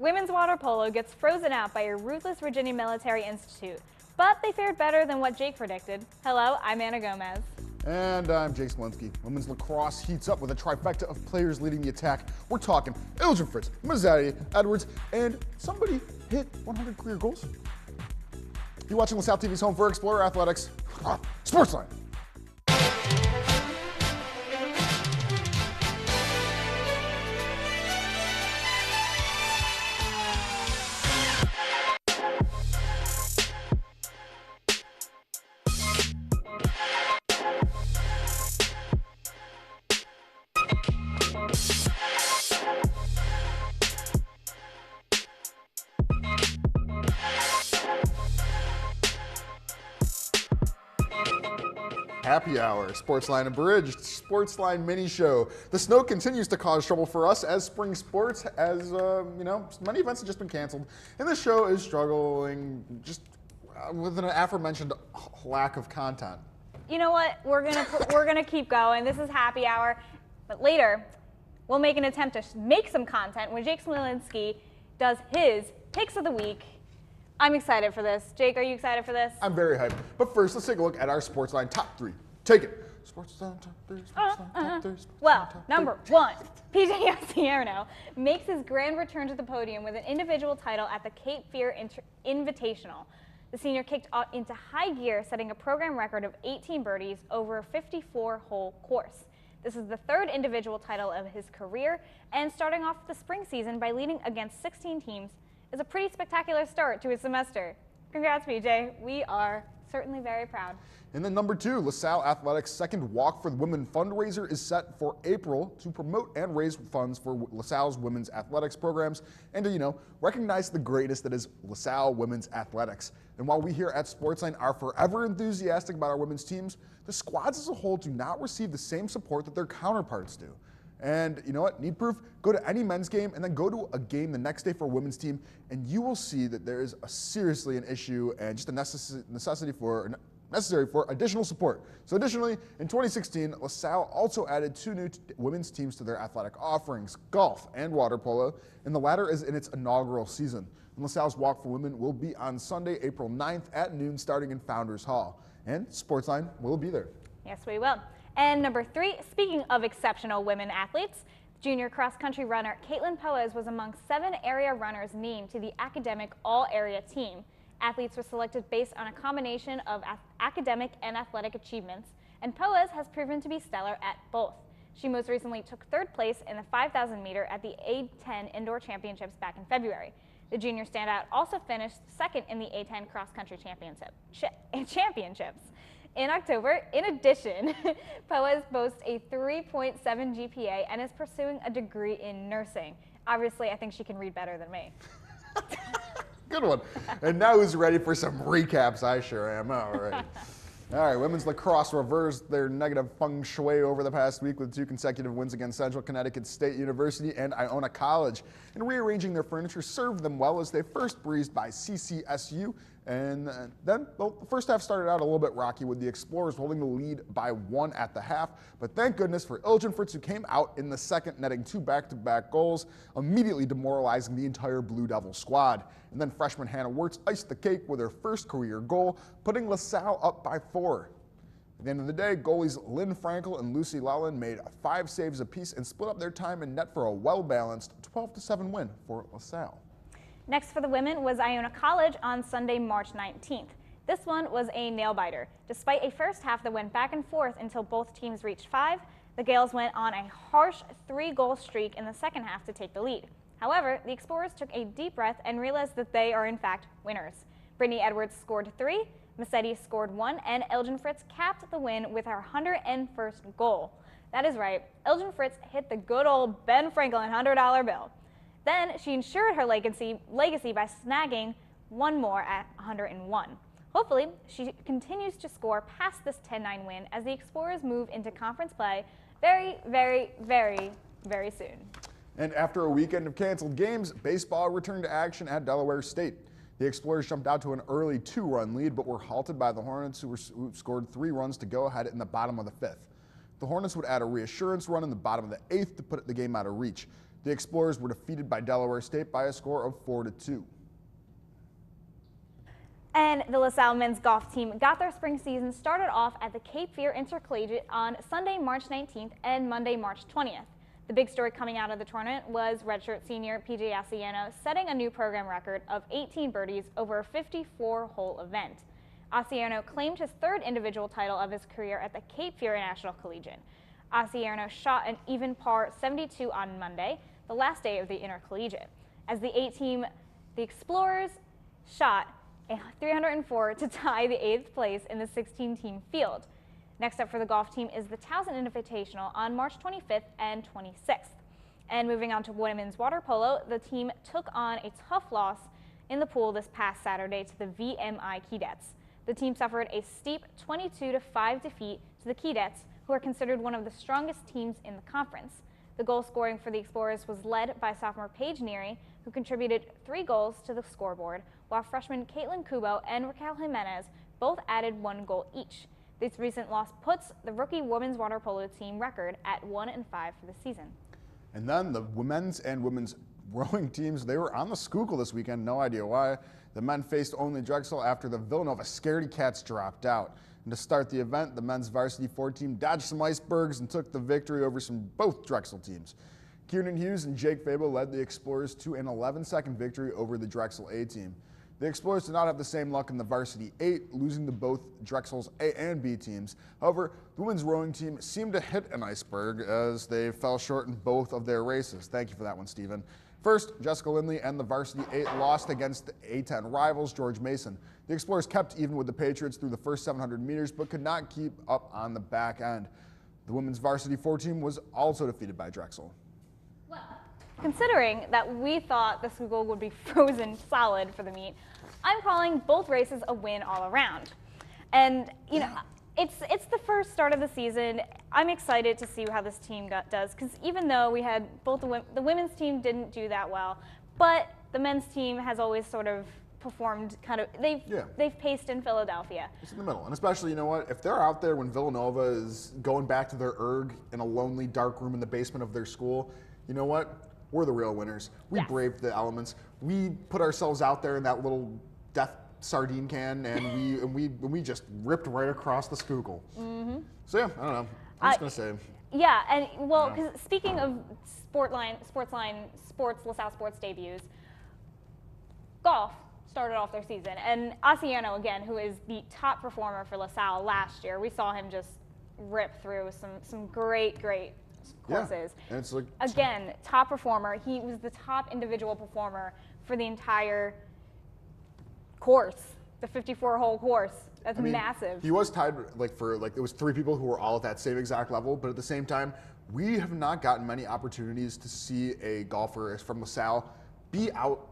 Women's water polo gets frozen out by a ruthless Virginia Military Institute, but they fared better than what Jake predicted. Hello, I'm Anna Gomez. And I'm Jake Smolinski. Women's lacrosse heats up with a trifecta of players leading the attack. We're talking Ilja Fritz, Mazzetti, Edwards, and somebody hit 100 career goals. You're watching LaSalle TV's home for Explorer Athletics, SportsLine. Happy Hour, SportsLine abridged, SportsLine mini show. The snow continues to cause trouble for us as spring sports, as many events have just been canceled, and the show is struggling just with an aforementioned lack of content. You know what? We're gonna keep going. This is Happy Hour, but later we'll make an attempt to make some content when Jake Smolinski does his picks of the week. I'm excited for this. Jake, are you excited for this? I'm very hyped. But first, let's take a look at our SportsLine top three. Take it. SportsLine top three, SportsLine top three. Well, number one, PJ Yacierno makes his grand return to the podium with an individual title at the Cape Fear Invitational. The senior kicked into high gear, setting a program record of 18 birdies over a 54-hole course. This is the third individual title of his career, and starting off the spring season by leading against 16 teams is a pretty spectacular start to his semester. Congrats, PJ. We are certainly very proud. And then number two, LaSalle Athletics' second Walk for the Women fundraiser is set for April to promote and raise funds for LaSalle's women's athletics programs and to, recognize the greatness that is LaSalle women's athletics. And while we here at SportsLine are forever enthusiastic about our women's teams, the squads as a whole do not receive the same support that their counterparts do. And you know what? Need proof? Go to any men's game and then go to a game the next day for a women's team, and you will see that there is seriously an issue and just a necessary for additional support. So additionally, in 2016, LaSalle also added two new women's teams to their athletic offerings, golf and water polo, and the latter is in its inaugural season. And LaSalle's Walk for Women will be on Sunday, April 9th at noon, starting in Founders Hall. And SportsLine will be there. Yes, we will. And number three, speaking of exceptional women athletes, junior cross-country runner Caitlin Poes was among 7 area runners named to the academic all-area team. Athletes were selected based on a combination of academic and athletic achievements, and Poes has proven to be stellar at both. She most recently took third place in the 5,000 meter at the A10 Indoor Championships back in February. The junior standout also finished second in the A10 cross-country championships. In October, in addition, Poes boasts a 3.7 GPA and is pursuing a degree in nursing. Obviously, I think she can read better than me. Good one. And now who's ready for some recaps? I sure am. All right. All right, women's lacrosse reversed their negative feng shui over the past week with 2 consecutive wins against Central Connecticut State University and Iona College. And rearranging their furniture served them well as they first breezed by CCSU. And then the first half started out a little bit rocky with the Explorers holding the lead by 1 at the half. But thank goodness for Ilja Fritz, who came out in the second, netting 2 back-to-back goals, immediately demoralizing the entire Blue Devil squad. And then freshman Hannah Wirtz iced the cake with her first career goal, putting LaSalle up by 4. At the end of the day, goalies Lynn Frankel and Lucy Lelland made 5 saves apiece and split up their time in net for a well-balanced 12-7 win for LaSalle. Next for the women was Iona College on Sunday, March 19th. This one was a nail-biter. Despite a first half that went back and forth until both teams reached 5, the Gales went on a harsh 3-goal streak in the second half to take the lead. However, the Explorers took a deep breath and realized that they are in fact winners. Brittany Edwards scored 3, Massetti scored 1, and Ilja Fritz capped the win with her 101st goal. That is right, Ilja Fritz hit the good old Ben Franklin $100 bill. Then she ensured her legacy by snagging one more at 101. Hopefully, she continues to score past this 10-9 win as the Explorers move into conference play very, very, very, very soon. And after a weekend of canceled games, baseball returned to action at Delaware State. The Explorers jumped out to an early 2-run lead, but were halted by the Hornets, who scored 3 runs to go ahead in the bottom of the 5th. The Hornets would add a reassurance run in the bottom of the 8th to put the game out of reach. The Explorers were defeated by Delaware State by a score of 4-2. And the LaSalle men's golf team got their spring season started off at the Cape Fear Intercollegiate on Sunday, March 19th and Monday, March 20th. The big story coming out of the tournament was redshirt senior PJ Asiano setting a new program record of 18 birdies over a 54-hole event. Asiano claimed his third individual title of his career at the Cape Fear National Collegiate. Asiano shot an even par 72 on Monday, the last day of the Intercollegiate, as the the Explorers shot a 304 to tie the 8th place in the 16-team field. Next up for the golf team is the Towson Invitational on March 25th and 26th. And moving on to women's water polo, the team took on a tough loss in the pool this past Saturday to the VMI Keydets. The team suffered a steep 22-5 defeat to the Keydets, who are considered one of the strongest teams in the conference. The goal scoring for the Explorers was led by sophomore Paige Neary, who contributed 3 goals to the scoreboard, while freshmen Caitlin Kubo and Raquel Jimenez both added 1 goal each. This recent loss puts the rookie women's water polo team record at 1-5 for the season. And then the men's and women's rowing teams, they were on the Schuylkill this weekend, no idea why. The men faced only Drexel after the Villanova Scaredy Cats dropped out. And to start the event, the men's varsity 4 team dodged some icebergs and took the victory over both Drexel teams. Kieran Hughes and Jake Fabo led the Explorers to an 11-second victory over the Drexel A team. The Explorers did not have the same luck in the varsity 8, losing to both Drexel's A and B teams. However, the women's rowing team seemed to hit an iceberg as they fell short in both of their races. Thank you for that one, Stephen. First, Jessica Lindley and the varsity 8 lost against the A10 rivals, George Mason. The Explorers kept even with the Patriots through the first 700 meters, but could not keep up on the back end. The women's varsity 4 team was also defeated by Drexel. Well, considering that we thought the Schuylkill would be frozen solid for the meet, I'm calling both races a win all around. And, you know, it's the first start of the season. I'm excited to see how this team does, because even though we had both the women's team didn't do that well, but the men's team has always sort of performed kind of, they've paced in Philadelphia. It's in the middle, and especially, you know what, if they're out there when Villanova is going back to their erg in a lonely dark room in the basement of their school, you know what, we're the real winners. We braved the elements. We put ourselves out there in that little death sardine can, and we just ripped right across the Schuylkill. So yeah, I don't know. I'm just gonna say. Yeah, and well, because speaking of LaSalle Sports debuts, golf started off their season, and Asiano again, who is the top performer for LaSalle last year, we saw him just rip through some great courses. Yeah, and it's like, again, top performer. He was the top individual performer for the entire course, the 54-hole course. That's massive. He was tied it was 3 people who were all at that same exact level, but at the same time, we have not gotten many opportunities to see a golfer from LaSalle be out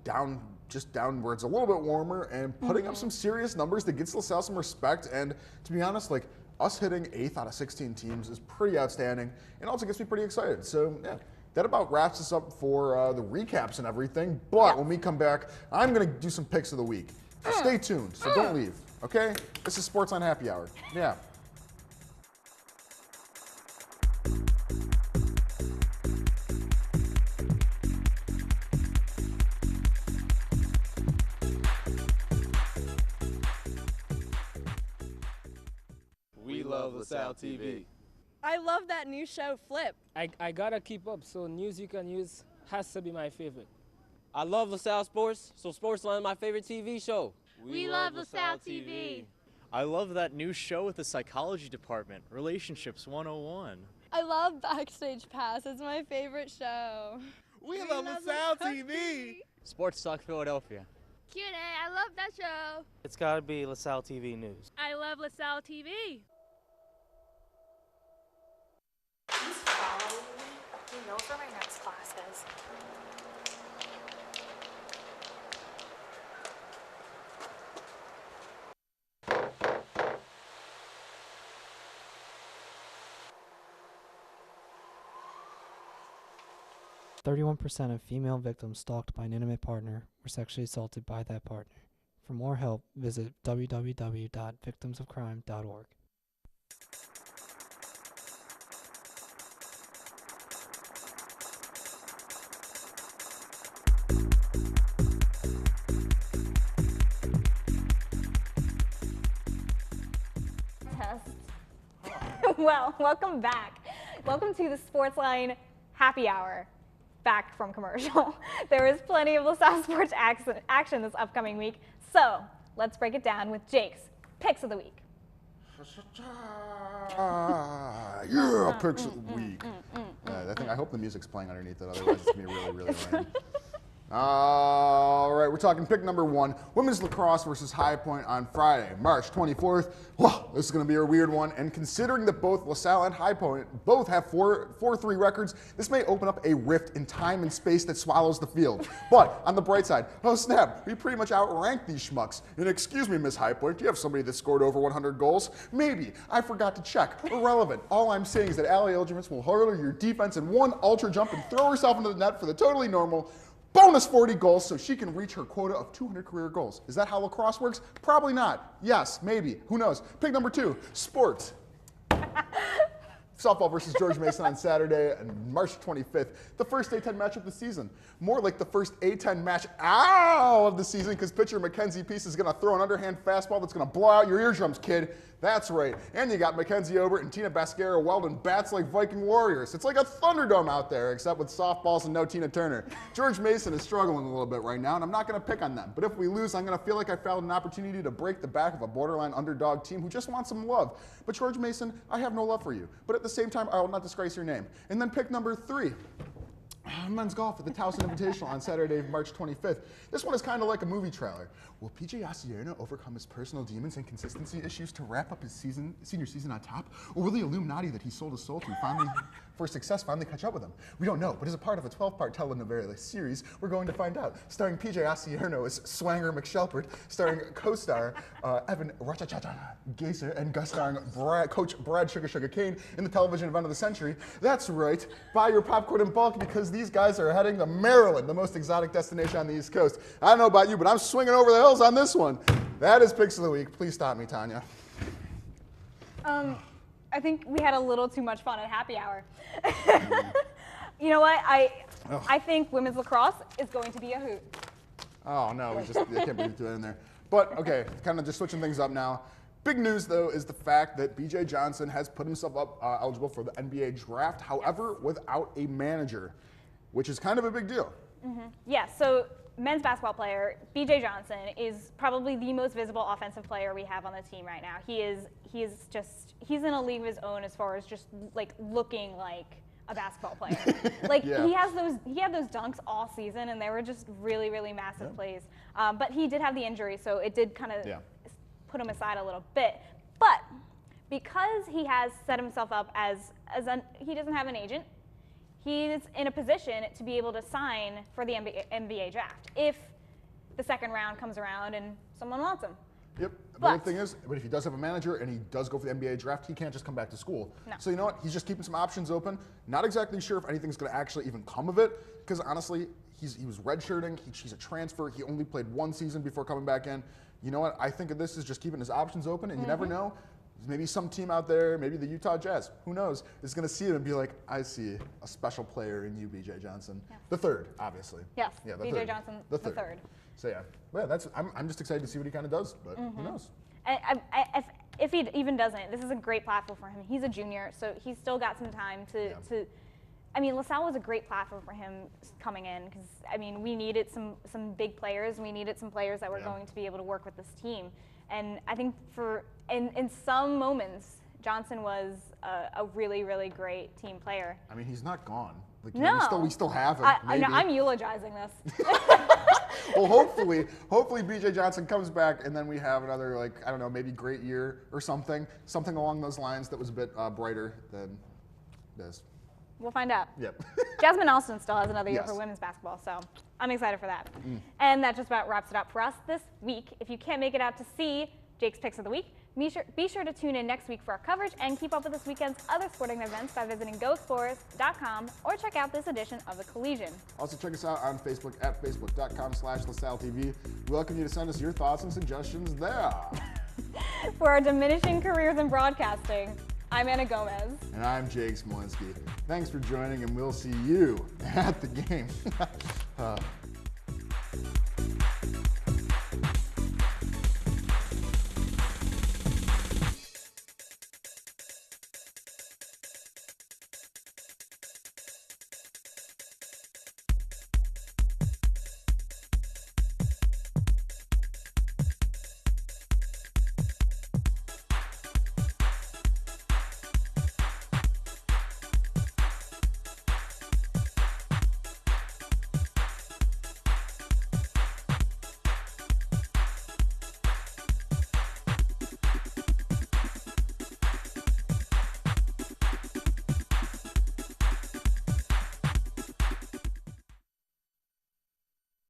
down where it's a little bit warmer and putting up some serious numbers that gets LaSalle some respect. And to be honest, us hitting 8th out of 16 teams is pretty outstanding, and also gets me pretty excited. So yeah, that about wraps us up for the recaps and everything. But when we come back, I'm going to do some picks of the week. So stay tuned, so don't leave, okay? This is SportsLine Happy Hour. Yeah. We love LaSalle TV. I love that new show, Flip. I gotta keep up, so news you can use has to be my favorite. I love LaSalle sports, so SportsLine is my favorite TV show. We love LaSalle TV. I love that new show with the psychology department, Relationships 101. I love Backstage Pass. It's my favorite show. We love LaSalle TV. Sports Talk Philadelphia. Q&A, I love that show. It's gotta be LaSalle TV News. I love LaSalle TV. Please follow me. You know where my next class is. %31% of female victims stalked by an intimate partner were sexually assaulted by that partner. For more help, visit www.victimsofcrime.org. Well, welcome back. Welcome to the SportsLine Happy Hour. Back from commercial. There is plenty of LaSalle sports action this upcoming week, so let's break it down with Jake's Picks of the Week. Yeah, Picks of the Week. I hope the music's playing underneath it, otherwise it's going to be really, really lame. All right, we're talking pick number 1, women's lacrosse versus High Point on Friday, March 24th. Well, this is going to be a weird one, and considering that both LaSalle and High Point both have 4-3 records, this may open up a rift in time and space that swallows the field. But on the bright side, oh snap, we pretty much outranked these schmucks. And excuse me, Miss High Point, do you have somebody that scored over 100 goals? Maybe. I forgot to check. Irrelevant. All I'm saying is that Allie Eldrimans will hurdle your defense in one ultra jump and throw herself into the net for the totally normal bonus 40 goals so she can reach her quota of 200 career goals. Is that how lacrosse works? Probably not. Yes, maybe. Who knows? Pick number 2, sports. Softball versus George Mason on Saturday, and March 25th, the first A10 match of the season. More like the first A10 match of the season, because pitcher Mackenzie Peace is going to throw an underhand fastball that's going to blow out your eardrums, kid. That's right. And you got Mackenzie Obert and Tina Basquero welding bats like Viking warriors. It's like a Thunderdome out there, except with softballs and no Tina Turner. George Mason is struggling a little bit right now, and I'm not going to pick on them. But if we lose, I'm going to feel like I found an opportunity to break the back of a borderline underdog team who just wants some love. But George Mason, I have no love for you. But at the same time, I will not disgrace your name. And then pick number 3. Men's golf at the Towson Invitational on Saturday, March 25th. This one is kind of like a movie trailer. Will PJ Asierno overcome his personal demons and consistency issues to wrap up his senior season on top? Or will the Illuminati that he sold his soul to for success finally catch up with him? We don't know, but as a part of a 12-part telenovela series, we're going to find out. Starring PJ Asierno as Swanger McShelpert, starring co-star Evan Rachachata Geyser, and guest starring Coach Brad Sugar Kane in the television event of the century. That's right. Buy your popcorn in bulk because these guys are heading to Maryland, the most exotic destination on the East Coast. I don't know about you, but I'm swinging over the hills on this one. That is Picks of the Week. Please stop me, Tanya. I think we had a little too much fun at happy hour. You know what? I think women's lacrosse is going to be a hoot. Oh, no, I can't believe you threw that in there. But, okay, kind of just switching things up now. Big news, though, is the fact that B.J. Johnson has put himself up eligible for the NBA draft, however, without a manager, which is kind of a big deal. Yeah, so men's basketball player B.J. Johnson is probably the most visible offensive player we have on the team right now. He's in a league of his own as far as just like looking like a basketball player. Like he had those dunks all season, and they were just really, really massive plays. But he did have the injury, so it did kind of put him aside a little bit. But because he has set himself up he doesn't have an agent, he's in a position to be able to sign for the NBA draft if the second round comes around and someone wants him. Yep. But the thing is, if he does have a manager and he does go for the NBA draft, he can't just come back to school. No. So you know what? He's just keeping some options open. Not exactly sure if anything's going to actually even come of it, because honestly, he was redshirting. He's a transfer. He only played 1 season before coming back in. You know what? I think of this as just keeping his options open, and you never know. Maybe some team out there, maybe the Utah Jazz, who knows, is going to see him and be like, I see a special player in you, B.J. Johnson. Yeah. The third, obviously. Yes, yeah, B.J. Johnson, the third. So yeah, I'm just excited to see what he kind of does, but who knows? If he even doesn't, this is a great platform for him. He's a junior, so he's still got some time to I mean, LaSalle was a great platform for him coming in because, I mean, we needed some big players. We needed some players that were going to be able to work with this team. And I think in some moments, Johnson was a really, really great team player. I mean, he's not gone. Like, no. We still have him. I'm eulogizing this. Well, hopefully B.J. Johnson comes back and then we have another, like, I don't know, maybe great year or something along those lines that was a bit brighter than this. We'll find out. Yep. Jasmine Alston still has another year for women's basketball, so I'm excited for that. And that just about wraps it up for us this week. If you can't make it out to see Jake's Picks of the Week, be sure to tune in next week for our coverage and keep up with this weekend's other sporting events by visiting gosports.com or check out this edition of the Collegian. Also check us out on Facebook at facebook.com/LaSalleTV. We welcome you to send us your thoughts and suggestions there. For our diminishing careers in broadcasting, I'm Anna Gomez. And I'm Jake Smolinski. Thanks for joining, and we'll see you at the game.